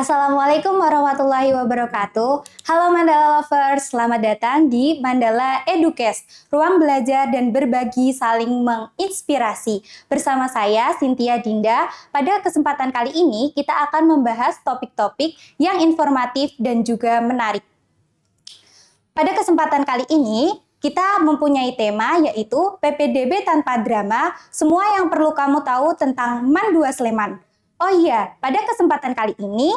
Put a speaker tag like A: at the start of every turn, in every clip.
A: Assalamualaikum warahmatullahi wabarakatuh. Halo Mandala Lovers, selamat datang di Mandala Educast, ruang belajar dan berbagi saling menginspirasi. Bersama saya, Cynthia Dinda, pada kesempatan kali ini kita akan membahas topik-topik yang informatif dan juga menarik. Pada kesempatan kali ini, kita mempunyai tema yaitu PPDB tanpa drama, semua yang perlu kamu tahu tentang MAN 2 Sleman. Oh iya, pada kesempatan kali ini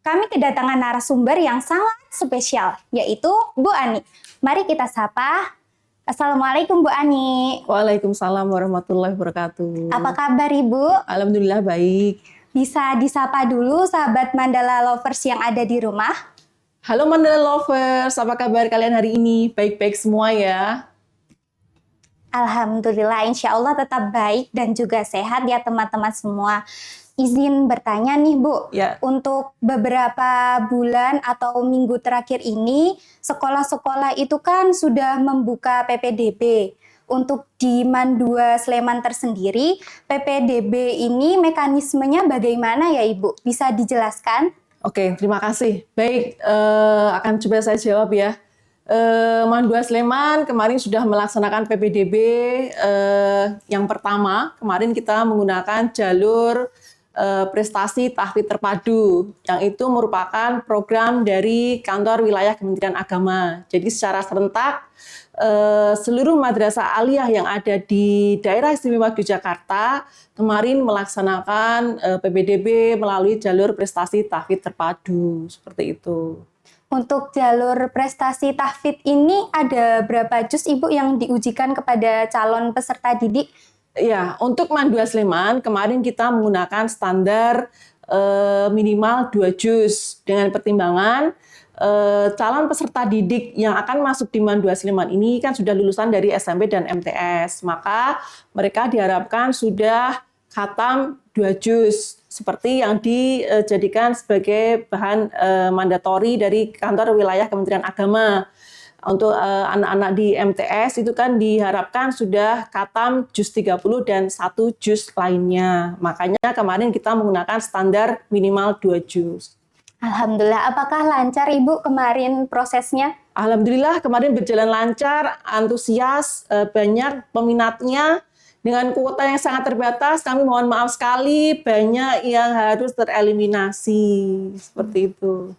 A: kami kedatangan narasumber yang sangat spesial, yaitu Bu Ani. Mari kita sapa. Assalamualaikum Bu Ani.
B: Waalaikumsalam warahmatullahi wabarakatuh.
A: Apa kabar Ibu?
B: Alhamdulillah baik.
A: Bisa disapa dulu sahabat Mandala Lovers yang ada di rumah?
B: Halo Mandala Lovers, apa kabar kalian hari ini? Baik-baik semua ya?
A: Alhamdulillah, insya Allah tetap baik dan juga sehat ya teman-teman semua. Izin bertanya nih Bu,
B: Ya.
A: Untuk beberapa bulan atau minggu terakhir ini, sekolah-sekolah itu kan sudah membuka PPDB. Untuk di MAN 2 Sleman tersendiri, PPDB ini mekanismenya bagaimana ya Ibu? Bisa dijelaskan?
B: Oke, terima kasih. Baik, akan coba saya jawab ya. MAN 2 Sleman kemarin sudah melaksanakan PPDB yang pertama. Kemarin kita menggunakan jalur prestasi tahfidz terpadu, yang itu merupakan program dari kantor wilayah Kementerian Agama. Jadi secara serentak seluruh madrasah aliyah yang ada di daerah istimewa Yogyakarta kemarin melaksanakan PPDB melalui jalur prestasi tahfidz terpadu, seperti itu.
A: Untuk jalur prestasi tahfidz ini ada berapa juz Ibu yang diujikan kepada calon peserta didik?
B: Ya, untuk MAN 2 Sleman kemarin kita menggunakan standar minimal 2 juz dengan pertimbangan calon peserta didik yang akan masuk di MAN 2 Sleman ini kan sudah lulusan dari SMP dan MTS, maka mereka diharapkan sudah khatam 2 juz seperti yang dijadikan sebagai bahan mandatori dari kantor wilayah Kementerian Agama. Untuk anak-anak di MTS itu kan diharapkan sudah khatam juz 30 dan 1 juz lainnya. Makanya kemarin kita menggunakan standar minimal 2 juz.
A: Alhamdulillah, apakah lancar Ibu kemarin prosesnya?
B: Alhamdulillah kemarin berjalan lancar, antusias, banyak peminatnya. Dengan kuota yang sangat terbatas, kami mohon maaf sekali banyak yang harus tereliminasi. Seperti itu.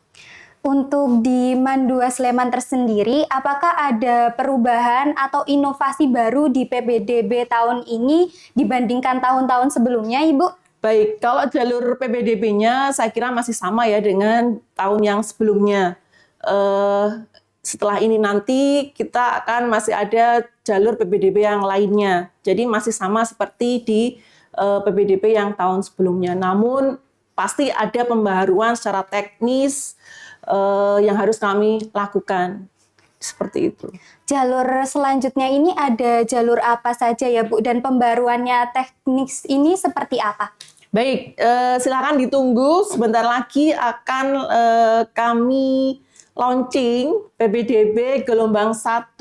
A: Untuk di MAN 2 Sleman tersendiri, apakah ada perubahan atau inovasi baru di PPDB tahun ini dibandingkan tahun-tahun sebelumnya, Ibu?
B: Baik, kalau jalur PPDB-nya saya kira masih sama ya dengan tahun yang sebelumnya. Setelah ini nanti kita akan masih ada jalur PPDB yang lainnya. Jadi masih sama seperti di PPDB yang tahun sebelumnya. Namun pasti ada pembaharuan secara teknis yang harus kami lakukan. Seperti itu.
A: Jalur selanjutnya ini ada jalur apa saja ya Bu? Dan pembaruannya teknis ini seperti apa?
B: Baik, silakan ditunggu. Sebentar lagi akan kami launching PPDB gelombang 1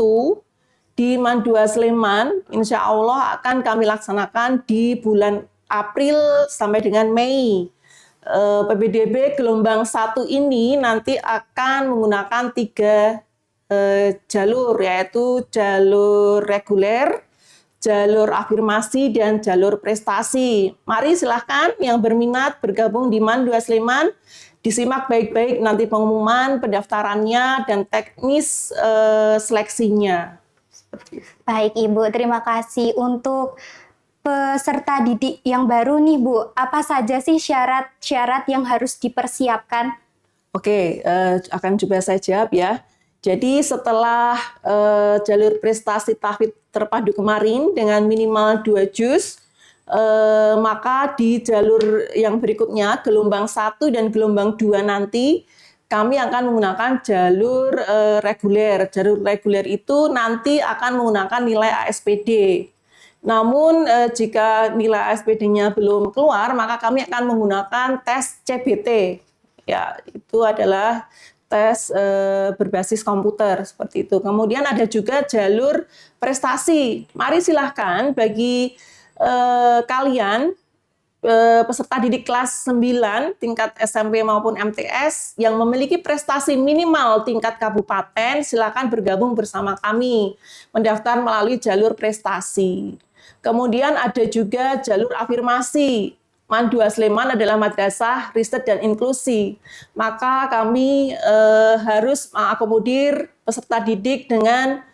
B: di MAN 2 Sleman. Insya Allah akan kami laksanakan di bulan April sampai dengan Mei. PPDB gelombang 1 ini nanti akan menggunakan 3 jalur, yaitu jalur reguler, jalur afirmasi, dan jalur prestasi. Mari silahkan yang berminat bergabung di MAN 2 Sleman, disimak baik-baik nanti pengumuman, pendaftarannya, dan teknis seleksinya.
A: Baik Ibu, terima kasih. Untuk peserta didik yang baru nih Bu, apa saja sih syarat-syarat yang harus dipersiapkan?
B: Oke, akan coba saya jawab ya. Jadi setelah jalur prestasi tahfidz terpadu kemarin dengan minimal 2 juz, maka di jalur yang berikutnya, gelombang 1 dan gelombang 2 nanti, kami akan menggunakan jalur reguler. Jalur reguler itu nanti akan menggunakan nilai ASPD. Namun jika nilai ASPD-nya belum keluar, maka kami akan menggunakan tes CBT. Ya, itu adalah tes berbasis komputer seperti itu. Kemudian ada juga jalur prestasi. Mari silahkan bagi kalian peserta didik kelas 9 tingkat SMP maupun MTS yang memiliki prestasi minimal tingkat kabupaten, silakan bergabung bersama kami, mendaftar melalui jalur prestasi. Kemudian ada juga jalur afirmasi. MAN 2 Sleman adalah madrasah riset dan inklusi. Maka kami harus mengakomodir peserta didik dengan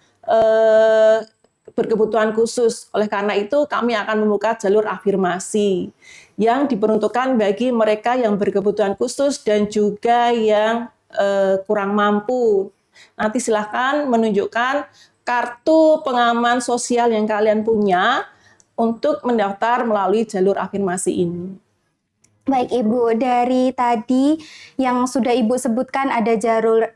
B: berkebutuhan khusus. Oleh karena itu, kami akan membuka jalur afirmasi yang diperuntukkan bagi mereka yang berkebutuhan khusus dan juga yang kurang mampu. Nanti silahkan menunjukkan kartu pengaman sosial yang kalian punya untuk mendaftar melalui jalur afirmasi ini.
A: Baik Ibu, dari tadi yang sudah Ibu sebutkan ada jalur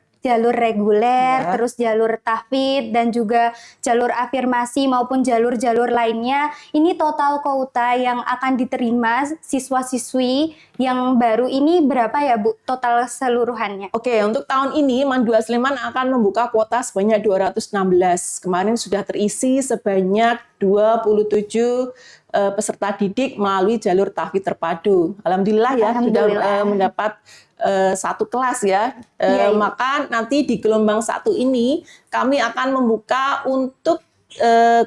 A: reguler,
B: Ya.
A: terus jalur tahfidz dan juga jalur afirmasi maupun jalur-jalur lainnya. Ini total kuota yang akan diterima siswa-siswi yang baru ini berapa ya Bu total seluruhannya?
B: Oke, untuk tahun ini MAN 2 Sleman akan membuka kuota sebanyak 216. Kemarin sudah terisi sebanyak 27 peserta didik melalui jalur tahfidz terpadu. Alhamdulillah ya sudah mendapat satu kelas ya. Maka nanti di gelombang 1 ini kami akan membuka untuk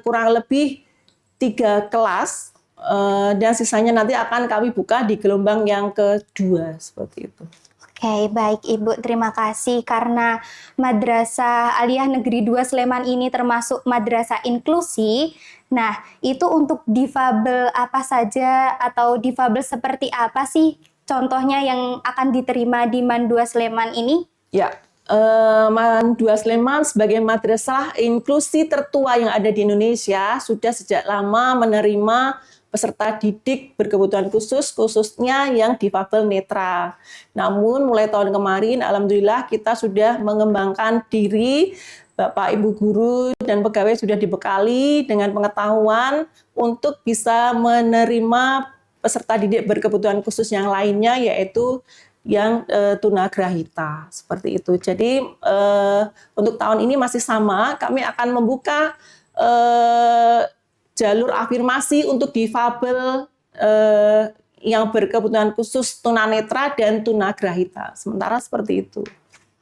B: kurang lebih 3 kelas dan sisanya nanti akan kami buka di gelombang yang kedua seperti itu.
A: Oke, baik Ibu, terima kasih karena Madrasah Aliyah Negeri 2 Sleman ini termasuk madrasah inklusi. Nah, itu untuk difabel apa saja atau difabel seperti apa sih contohnya yang akan diterima di MAN 2 Sleman ini?
B: Ya, MAN 2 Sleman sebagai madrasah inklusi tertua yang ada di Indonesia sudah sejak lama menerima peserta didik berkebutuhan khusus, khususnya yang difabel netra. Namun mulai tahun kemarin, alhamdulillah kita sudah mengembangkan diri, Bapak Ibu guru dan pegawai sudah dibekali dengan pengetahuan untuk bisa menerima peserta didik berkebutuhan khusus yang lainnya, yaitu yang tunagrahita seperti itu. Jadi untuk tahun ini masih sama, kami akan membuka jalur afirmasi untuk difabel yang berkebutuhan khusus tunanetra dan tunagrahita. Sementara seperti itu.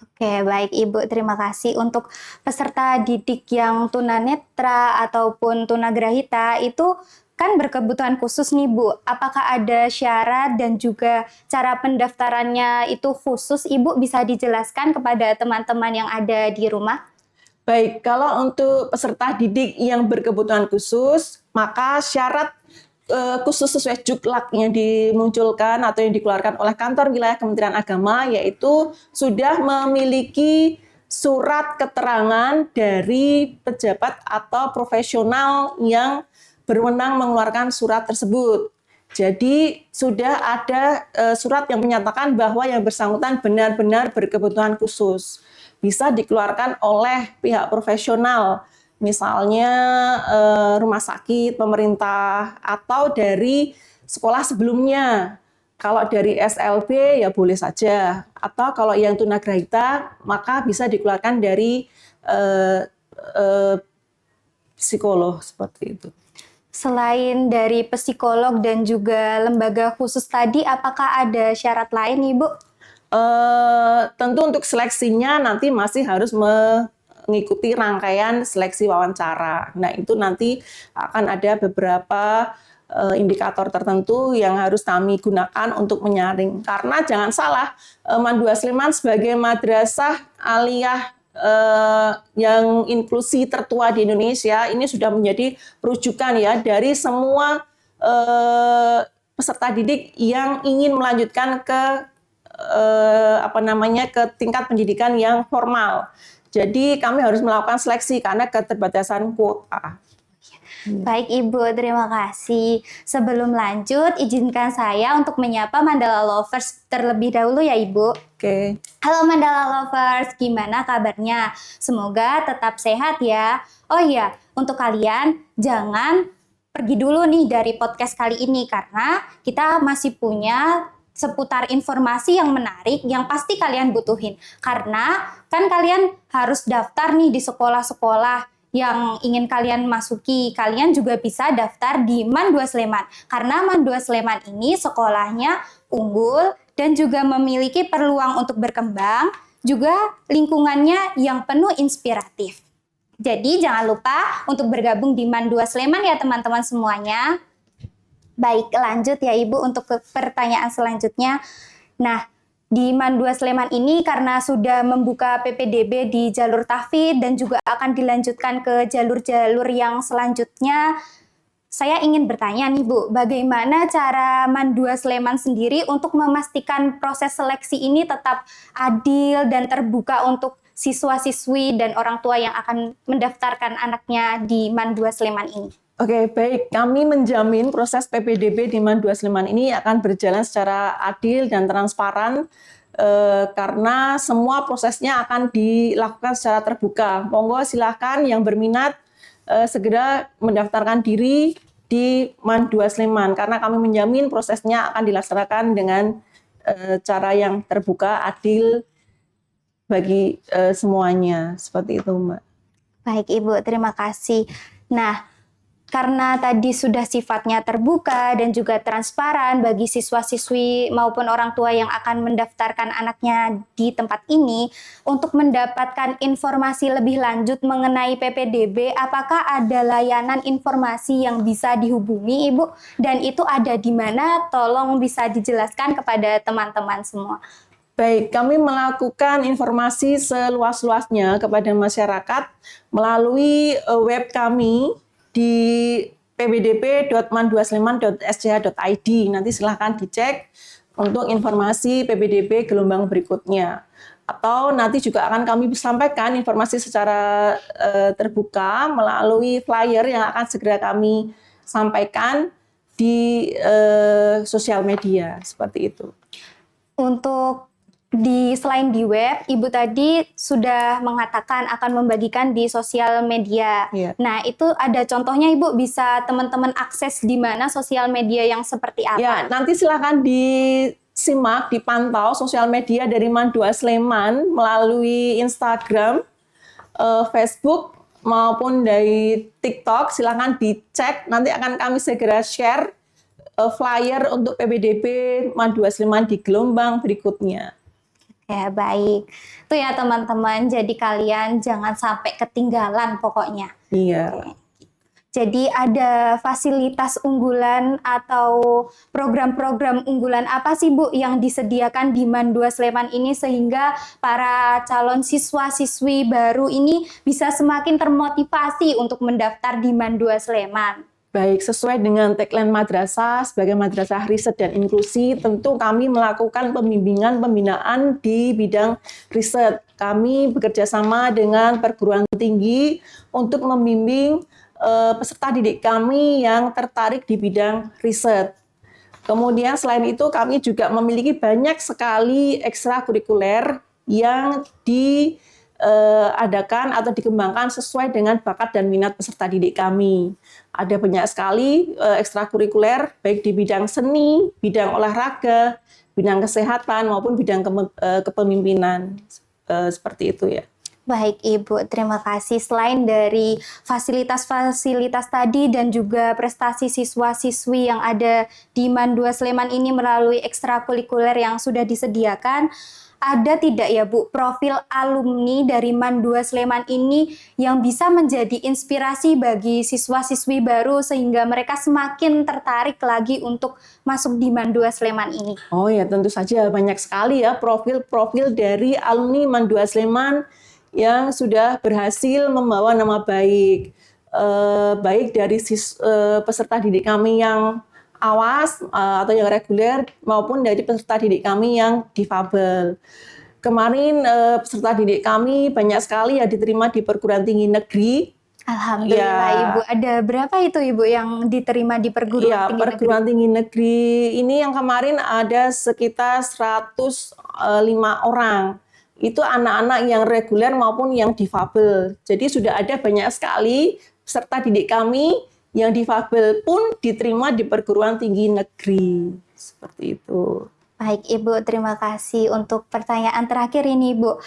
A: Oke, baik Ibu, terima kasih. Untuk peserta didik yang tunanetra ataupun tunagrahita itu kan berkebutuhan khusus nih Bu. Apakah ada syarat dan juga cara pendaftarannya itu khusus? Ibu bisa dijelaskan kepada teman-teman yang ada di rumah?
B: Baik, kalau untuk peserta didik yang berkebutuhan khusus, maka syarat khusus sesuai juklak yang dimunculkan atau yang dikeluarkan oleh kantor wilayah Kementerian Agama, yaitu sudah memiliki surat keterangan dari pejabat atau profesional yang berwenang mengeluarkan surat tersebut. Jadi sudah ada surat yang menyatakan bahwa yang bersangkutan benar-benar berkebutuhan khusus. Bisa dikeluarkan oleh pihak profesional, misalnya rumah sakit, pemerintah, atau dari sekolah sebelumnya. Kalau dari SLB ya boleh saja, atau kalau yang tunagrahita maka bisa dikeluarkan dari psikolog seperti itu.
A: Selain dari psikolog dan juga lembaga khusus tadi, apakah ada syarat lain Ibu?
B: Tentu untuk seleksinya nanti masih harus mengikuti rangkaian seleksi wawancara. Nah, itu nanti akan ada beberapa indikator tertentu yang harus kami gunakan untuk menyaring. Karena jangan salah, MAN 2 Sleman sebagai madrasah aliyah yang inklusi tertua di Indonesia ini sudah menjadi rujukan ya dari semua peserta didik yang ingin melanjutkan ke ke tingkat pendidikan yang formal. Jadi kami harus melakukan seleksi karena keterbatasan kuota.
A: Baik Ibu, terima kasih. Sebelum lanjut, izinkan saya untuk menyapa Mandala Lovers terlebih dahulu ya Ibu.
B: Oke.
A: Halo Mandala Lovers, gimana kabarnya? Semoga tetap sehat ya. Oh iya, untuk kalian jangan pergi dulu nih dari podcast kali ini karena kita masih punya seputar informasi yang menarik yang pasti kalian butuhin. Karena kan kalian harus daftar nih di sekolah-sekolah yang ingin kalian masuki, kalian juga bisa daftar di MAN 2 Sleman. Karena MAN 2 Sleman ini sekolahnya unggul dan juga memiliki peluang untuk berkembang, juga lingkungannya yang penuh inspiratif. Jadi jangan lupa untuk bergabung di MAN 2 Sleman ya teman-teman semuanya. Baik, lanjut ya Ibu untuk ke pertanyaan selanjutnya. Nah, di MAN 2 Sleman ini karena sudah membuka PPDB di jalur tahfidz dan juga akan dilanjutkan ke jalur-jalur yang selanjutnya, saya ingin bertanya nih Bu, bagaimana cara MAN 2 Sleman sendiri untuk memastikan proses seleksi ini tetap adil dan terbuka untuk siswa-siswi dan orang tua yang akan mendaftarkan anaknya di MAN 2 Sleman ini?
B: Oke, baik. Kami menjamin proses PPDB di MAN 2 Sleman ini akan berjalan secara adil dan transparan karena semua prosesnya akan dilakukan secara terbuka. Monggo silahkan yang berminat segera mendaftarkan diri di MAN 2 Sleman karena kami menjamin prosesnya akan dilaksanakan dengan cara yang terbuka, adil bagi semuanya. Seperti itu, Mbak.
A: Baik Ibu, terima kasih. Nah, karena tadi sudah sifatnya terbuka dan juga transparan bagi siswa-siswi maupun orang tua yang akan mendaftarkan anaknya di tempat ini, untuk mendapatkan informasi lebih lanjut mengenai PPDB, apakah ada layanan informasi yang bisa dihubungi Ibu? Dan itu ada di mana? Tolong bisa dijelaskan kepada teman-teman semua.
B: Baik, kami melakukan informasi seluas-luasnya kepada masyarakat melalui web kami di pbdb.man2sleman.sch.id. Nanti silahkan dicek untuk informasi PPDB gelombang berikutnya. Atau nanti juga akan kami sampaikan informasi secara terbuka melalui flyer yang akan segera kami sampaikan di sosial media, seperti itu.
A: Untuk selain di web, Ibu tadi sudah mengatakan akan membagikan di sosial media.
B: Iya.
A: Nah, itu ada contohnya Ibu, bisa teman-teman akses di mana sosial media yang seperti apa?
B: Ya, nanti silakan disimak, dipantau sosial media dari MAN 2 Sleman melalui Instagram, Facebook maupun dari TikTok. Silakan dicek, nanti akan kami segera share flyer untuk PPDB MAN 2 Sleman di gelombang berikutnya.
A: Ya, baik. Itu ya teman-teman, jadi kalian jangan sampai ketinggalan pokoknya.
B: Iya.
A: Jadi ada fasilitas unggulan atau program-program unggulan apa sih Bu yang disediakan di MAN 2 Sleman ini sehingga para calon siswa-siswi baru ini bisa semakin termotivasi untuk mendaftar di MAN 2 Sleman?
B: Baik, sesuai dengan tagline madrasah sebagai madrasah riset dan inklusi, tentu kami melakukan pembinaan di bidang riset. Kami bekerja sama dengan perguruan tinggi untuk membimbing peserta didik kami yang tertarik di bidang riset. Kemudian selain itu kami juga memiliki banyak sekali ekstrakurikuler yang diadakan atau dikembangkan sesuai dengan bakat dan minat peserta didik kami. Ada banyak sekali ekstrakurikuler baik di bidang seni, bidang olahraga, bidang kesehatan maupun bidang kepemimpinan. Seperti itu ya.
A: Baik Ibu, terima kasih. Selain dari fasilitas-fasilitas tadi dan juga prestasi siswa-siswi yang ada di MAN 2 Sleman ini melalui ekstrakurikuler yang sudah disediakan, ada tidak ya Bu profil alumni dari MAN 2 Sleman ini yang bisa menjadi inspirasi bagi siswa-siswi baru sehingga mereka semakin tertarik lagi untuk masuk di MAN 2 Sleman ini?
B: Oh ya, tentu saja banyak sekali ya profil-profil dari alumni MAN 2 Sleman yang sudah berhasil membawa nama baik, baik dari peserta didik kami yang awas atau yang reguler maupun dari peserta didik kami yang difabel. Kemarin peserta didik kami banyak sekali ya diterima di perguruan tinggi negeri.
A: Alhamdulillah ya. Ibu, ada berapa itu Ibu yang diterima di perguruan tinggi
B: perguruan tinggi negeri ini yang kemarin ada sekitar 105 orang. Itu anak-anak yang reguler maupun yang difabel. Jadi sudah ada banyak sekali peserta didik kami yang difabel pun diterima di perguruan tinggi negeri. Seperti itu.
A: Baik Ibu, terima kasih. Untuk pertanyaan terakhir ini Ibu,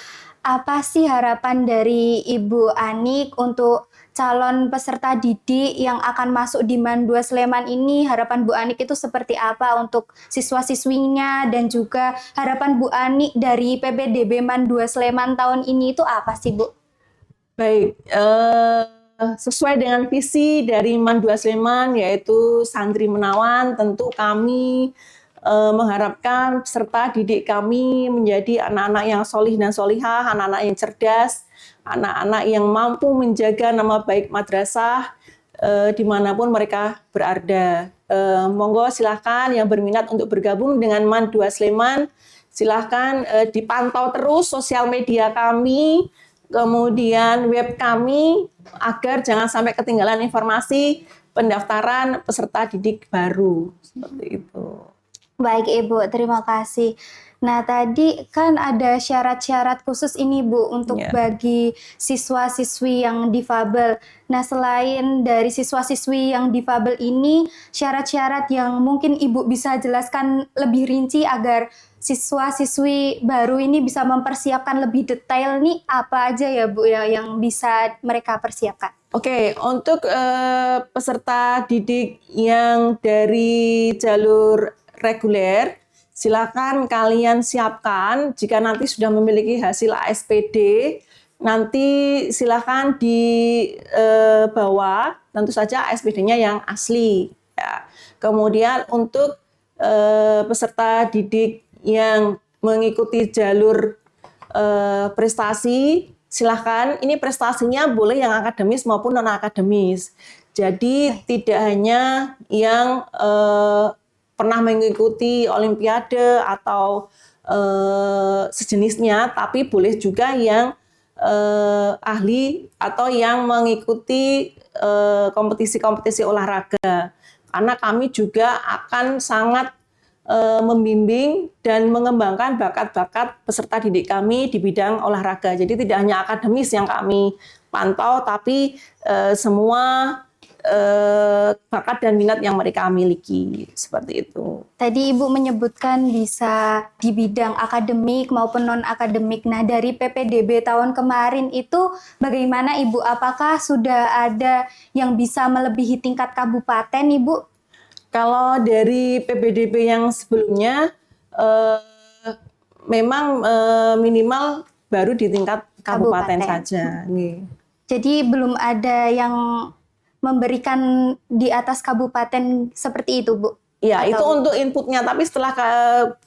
A: apa sih harapan dari Ibu Anik untuk calon peserta didik yang akan masuk di MAN 2 Sleman ini, harapan Bu Anik itu seperti apa untuk siswa-siswinya, dan juga harapan Bu Anik dari PPDB MAN 2 Sleman tahun ini itu apa sih, Bu?
B: Baik, sesuai dengan visi dari MAN 2 Sleman yaitu santri menawan, tentu kami mengharapkan peserta didik kami menjadi anak-anak yang solih dan solihah, anak-anak yang cerdas, anak-anak yang mampu menjaga nama baik madrasah dimanapun mereka berada. Monggo silahkan yang berminat untuk bergabung dengan MAN 2 Sleman, silahkan dipantau terus sosial media kami, kemudian web kami, agar jangan sampai ketinggalan informasi pendaftaran peserta didik baru. Seperti itu.
A: Baik Ibu, terima kasih. Nah, tadi kan ada syarat-syarat khusus ini Bu untuk bagi siswa-siswi yang difabel. Nah, selain dari siswa-siswi yang difabel ini, syarat-syarat yang mungkin Ibu bisa jelaskan lebih rinci agar siswa-siswi baru ini bisa mempersiapkan lebih detail nih, apa aja ya Bu ya yang bisa mereka persiapkan?
B: Oke, untuk peserta didik yang dari jalur reguler, silakan kalian siapkan. Jika nanti sudah memiliki hasil ASPD, nanti silakan dibawa, tentu saja ASPD-nya yang asli. Ya. Kemudian untuk peserta didik yang mengikuti jalur prestasi, silahkan. Ini prestasinya boleh yang akademis maupun non akademis. Jadi tidak hanya yang pernah mengikuti olimpiade atau sejenisnya, tapi boleh juga yang ahli atau yang mengikuti kompetisi-kompetisi olahraga. Karena kami juga akan sangat membimbing dan mengembangkan bakat-bakat peserta didik kami di bidang olahraga. Jadi tidak hanya akademis yang kami pantau, tapi semua bakat dan minat yang mereka miliki, seperti itu.
A: Tadi Ibu menyebutkan bisa di bidang akademik maupun non-akademik. Nah, dari PPDB tahun kemarin itu bagaimana Ibu? Apakah sudah ada yang bisa melebihi tingkat kabupaten, Ibu?
B: Kalau dari PPDB yang sebelumnya, memang minimal baru di tingkat kabupaten saja.
A: Jadi belum ada yang memberikan di atas kabupaten seperti itu, Bu?
B: Ya, itu untuk inputnya. Tapi setelah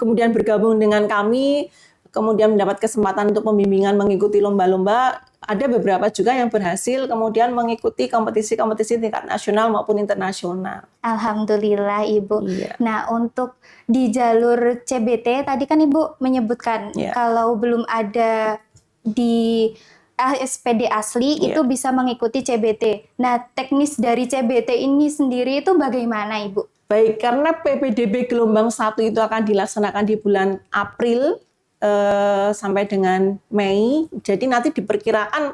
B: kemudian bergabung dengan kami, kemudian mendapat kesempatan untuk pembimbingan mengikuti lomba-lomba, ada beberapa juga yang berhasil kemudian mengikuti kompetisi-kompetisi tingkat nasional maupun internasional.
A: Alhamdulillah, Ibu. Iya. Nah, untuk di jalur CBT, tadi kan Ibu menyebutkan kalau belum ada di ASPD asli itu bisa mengikuti CBT. Nah, teknis dari CBT ini sendiri itu bagaimana, Ibu?
B: Baik, karena PPDB gelombang 1 itu akan dilaksanakan di bulan April sampai dengan Mei. Jadi nanti diperkirakan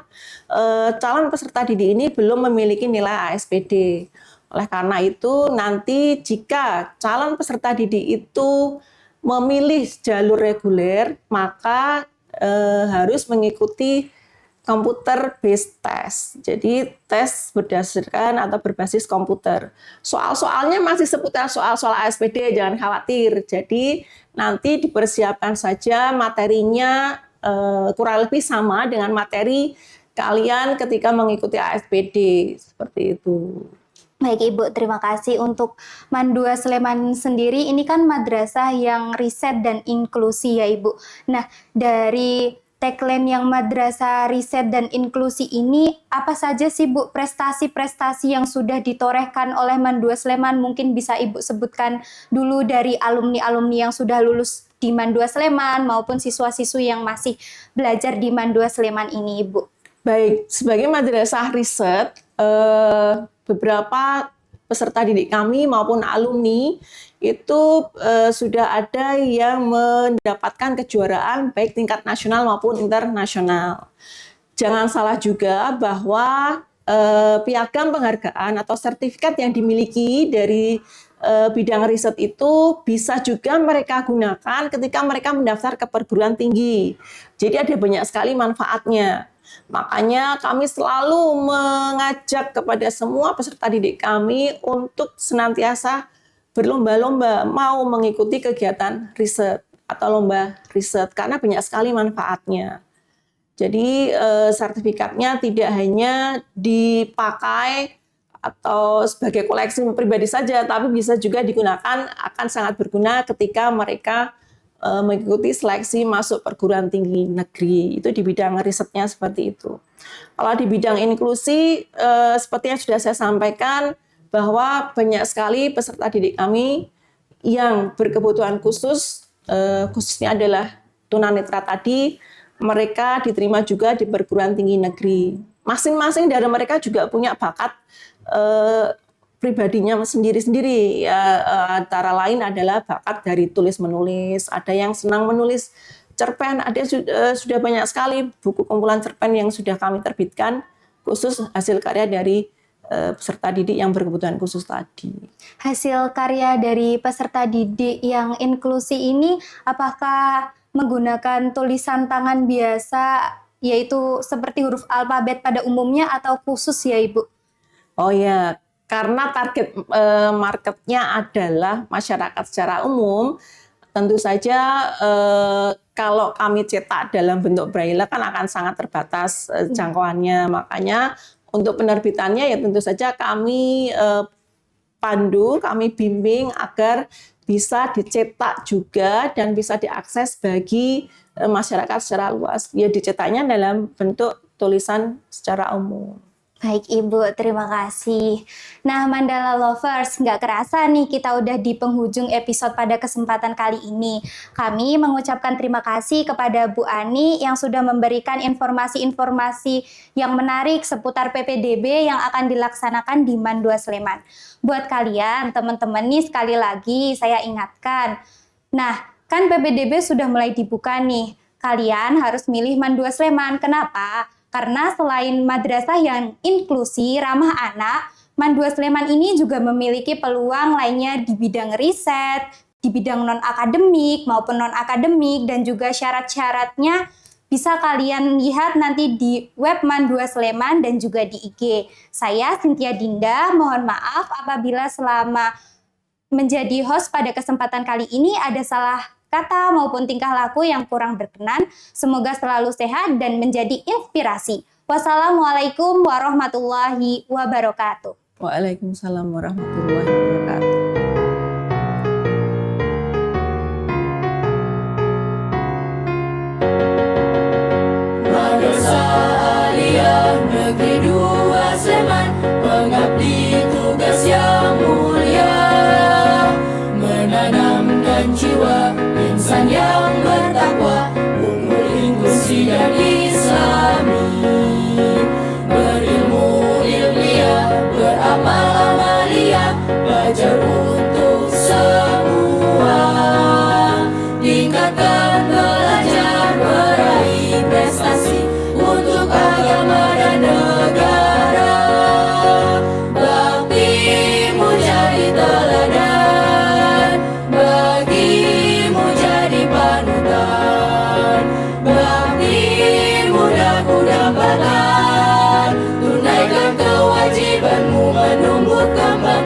B: calon peserta didik ini belum memiliki nilai ASPD. Oleh karena itu, nanti jika calon peserta didik itu memilih jalur reguler, maka harus mengikuti komputer based test. Jadi tes berdasarkan atau berbasis komputer. Soal-soalnya masih seputar soal-soal ASPD, jangan khawatir. Jadi nanti dipersiapkan saja materinya kurang lebih sama dengan materi kalian ketika mengikuti ASPD, seperti itu.
A: Baik Ibu, terima kasih. Untuk MAN 2 Sleman sendiri, ini kan madrasah yang riset dan inklusi ya Ibu. Nah, dari tagline yang madrasah riset dan inklusi ini, apa saja sih Bu prestasi-prestasi yang sudah ditorehkan oleh MAN 2 Sleman? Mungkin bisa Ibu sebutkan dulu dari alumni-alumni yang sudah lulus di MAN 2 Sleman maupun siswa-siswi yang masih belajar di MAN 2 Sleman ini, Ibu.
B: Baik, sebagai madrasah riset, beberapa peserta didik kami maupun alumni itu sudah ada yang mendapatkan kejuaraan baik tingkat nasional maupun internasional. Jangan salah juga bahwa piagam penghargaan atau sertifikat yang dimiliki dari bidang riset itu bisa juga mereka gunakan ketika mereka mendaftar ke perguruan tinggi. Jadi ada banyak sekali manfaatnya. Makanya kami selalu mengajak kepada semua peserta didik kami untuk senantiasa berlomba-lomba mau mengikuti kegiatan riset atau lomba riset karena banyak sekali manfaatnya. Jadi sertifikatnya tidak hanya dipakai atau sebagai koleksi pribadi saja, tapi bisa juga digunakan, akan sangat berguna ketika mereka mengikuti seleksi masuk perguruan tinggi negeri. Itu di bidang risetnya seperti itu. Kalau di bidang inklusi, seperti yang sudah saya sampaikan, bahwa banyak sekali peserta didik kami yang berkebutuhan khusus, khususnya adalah tunanetra tadi, mereka diterima juga di perguruan tinggi negeri. Masing-masing dari mereka juga punya bakat pribadinya sendiri-sendiri. Ya, antara lain adalah bakat dari tulis-menulis, ada yang senang menulis cerpen, ada sudah banyak sekali buku kumpulan cerpen yang sudah kami terbitkan, khusus hasil karya dari peserta didik yang berkebutuhan khusus tadi.
A: Hasil karya dari peserta didik yang inklusi ini apakah menggunakan tulisan tangan biasa, yaitu seperti huruf alfabet pada umumnya, atau khusus ya Ibu?
B: Oh ya, karena target marketnya adalah masyarakat secara umum, tentu saja kalau kami cetak dalam bentuk braille kan akan sangat terbatas jangkauannya. Makanya untuk penerbitannya ya tentu saja kami pandu, kami bimbing agar bisa dicetak juga dan bisa diakses bagi masyarakat secara luas. Ya dicetaknya dalam bentuk tulisan secara umum.
A: Baik Ibu, terima kasih. Nah Mandala Lovers, nggak kerasa nih kita udah di penghujung episode pada kesempatan kali ini. Kami mengucapkan terima kasih kepada Bu Ani yang sudah memberikan informasi-informasi yang menarik seputar PPDB yang akan dilaksanakan di MAN 2 Sleman. Buat kalian, teman-teman nih, sekali lagi saya ingatkan. Nah, kan PPDB sudah mulai dibuka nih. Kalian harus milih MAN 2 Sleman. Kenapa? Karena selain madrasah yang inklusi, ramah anak, MAN 2 Sleman ini juga memiliki peluang lainnya di bidang riset, di bidang non-akademik maupun non-akademik, dan juga syarat-syaratnya bisa kalian lihat nanti di web MAN 2 Sleman dan juga di IG. Saya Cynthia Dinda, mohon maaf apabila selama menjadi host pada kesempatan kali ini ada salah kata maupun tingkah laku yang kurang berkenan. Semoga selalu sehat dan menjadi inspirasi. Wassalamualaikum warahmatullahi wabarakatuh.
B: Waalaikumsalam warahmatullahi wabarakatuh.
C: Madrasah Aliyah Negeri 2 Sleman mengabdi tugas yang mulia, menanamkan jiwa insan yang bertakwa, unggul inklusi dan islami, berilmu ilmiah, beramal amaliyah, belajar untuk semua, tingkatkan belajar, meraih prestasi untuk agama dan negara, baktimu jadi teladan, bagimu jadi panutan, baktimu daku dapatkan, tunaikan kewajibanmu menumbuh kembang